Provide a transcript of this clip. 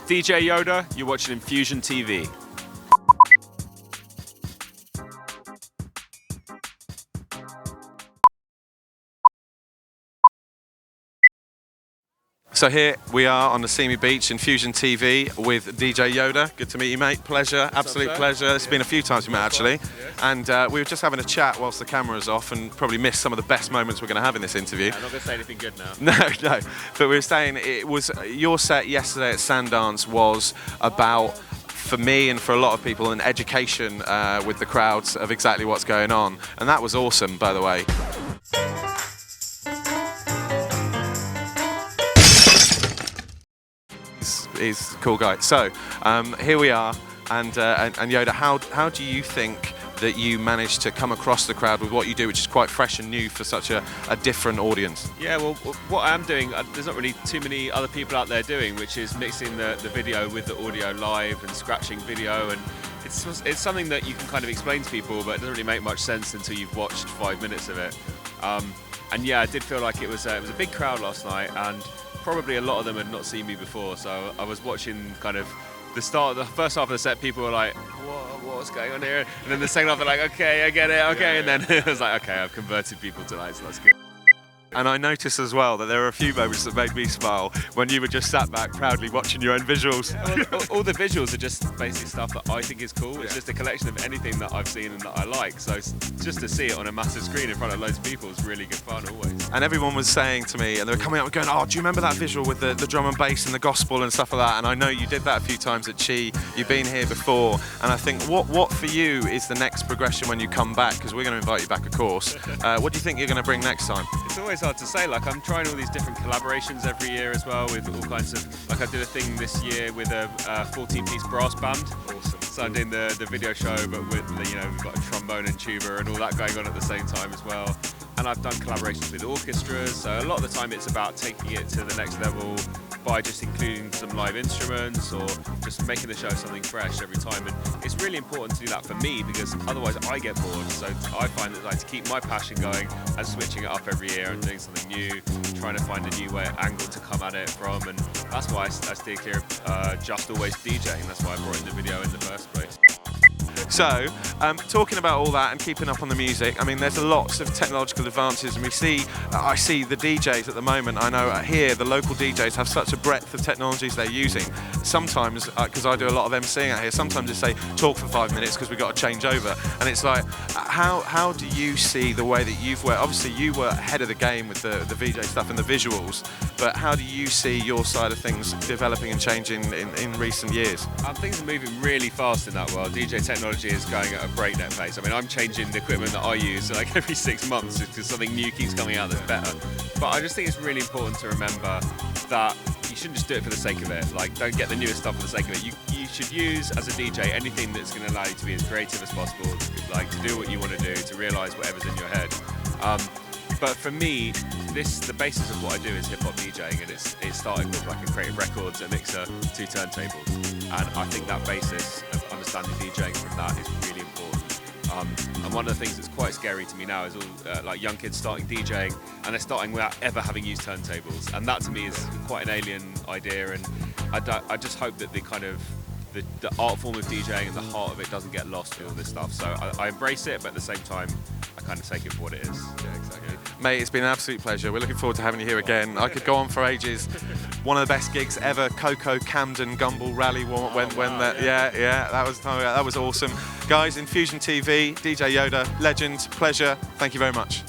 DJ Yoda, you're watching Infusion TV. So here we are on Nasimi Beach, Infusion TV with DJ Yoda. Good to meet you, mate. Pleasure, absolute pleasure. It's been a few times we met actually, and we were just having a chat whilst the camera's off, and probably missed some of the best moments we're going to have in this interview. I'm not going to say anything good now. No, but we were saying it was your set yesterday at Sandance was about, for me and for a lot of people, an education with the crowds of exactly what's going on, and that was awesome, by the way. He's a cool guy. So here we are, and Yoda, how do you think that you managed to come across the crowd with what you do, which is quite fresh and new for such a different audience? Yeah, well, what I am doing, there's not really too many other people out there doing, which is mixing the video with the audio live and scratching video, and it's something that you can kind of explain to people, but it doesn't really make much sense until you've watched 5 minutes of it. And yeah, I did feel like it was a big crowd last night, and probably a lot of them had not seen me before, so I was watching kind of the first half of the set. People were like, what's going on here? And then the second half they're like, okay, I get it, okay. And then it was like, okay, I've converted people tonight, so that's good. And I noticed as well that there were a few moments that made me smile when you were just sat back proudly watching your own visuals. Yeah, well, all the visuals are just basic stuff that I think is cool. It's just a collection of anything that I've seen and that I like. So just to see it on a massive screen in front of loads of people is really good fun always. And everyone was saying to me, and they were coming up and going, oh, do you remember that visual with the drum and bass and the gospel and stuff like that? And I know you did that a few times at Chi. You've been here before. And I think, what for you is the next progression when you come back? Because we're going to invite you back, of course. What do you think you're going to bring next time? It's always hard to say. Like, I'm trying all these different collaborations every year as well with all kinds of, like I did a thing this year with a 14-piece brass band. Awesome. So I'm doing the video show, but with we've got a trombone and tuba and all that going on at the same time as well. And I've done collaborations with orchestras, so a lot of the time it's about taking it to the next level by just including some live instruments or just making the show something fresh every time. And it's really important to do that for me, because otherwise I get bored. So I find that, like, to keep my passion going and switching it up every year and doing something new, trying to find a new angle to come at it from, and that's why I steer clear of just always DJing. That's why I brought in the video in the first place. So, talking about all that and keeping up on the music, I mean, there's lots of technological advances, and I see the DJs at the moment. I know here the local DJs have such a breadth of technologies they're using. Sometimes, because I do a lot of MCing out here, sometimes they say talk for 5 minutes because we've got to change over, and it's like, how do you see the way that you've worked? Obviously, you were ahead of the game with the VJ stuff and the visuals, but how do you see your side of things developing and changing in recent years? Things are moving really fast in that world. DJ technology is going at a breakneck pace. I mean, I'm changing the equipment that I use like every 6 months because something new keeps coming out that's better. But I just think it's really important to remember that you shouldn't just do it for the sake of it. Like, don't get the newest stuff for the sake of it. You should use, as a DJ, anything that's going to allow you to be as creative as possible, like to do what you want to do, to realise whatever's in your head. But for me, the basis of what I do is hip-hop DJing, and it started with like a Creative Records, a mixer, 2 turntables. And I think that basis of understanding DJing from that is really important. And one of the things that's quite scary to me now is all like young kids starting DJing, and they're starting without ever having used turntables. And that to me is quite an alien idea, and I just hope that the art form of DJing and the heart of it doesn't get lost with all this stuff. So I embrace it, but at the same time, I kind of take it for what it is. Yeah, exactly. Mate, it's been an absolute pleasure. We're looking forward to having you here again. I could go on for ages. One of the best gigs ever, Coco Camden Gumball Rally. That was awesome. Guys, Infusion TV, DJ Yoda, legend, pleasure. Thank you very much.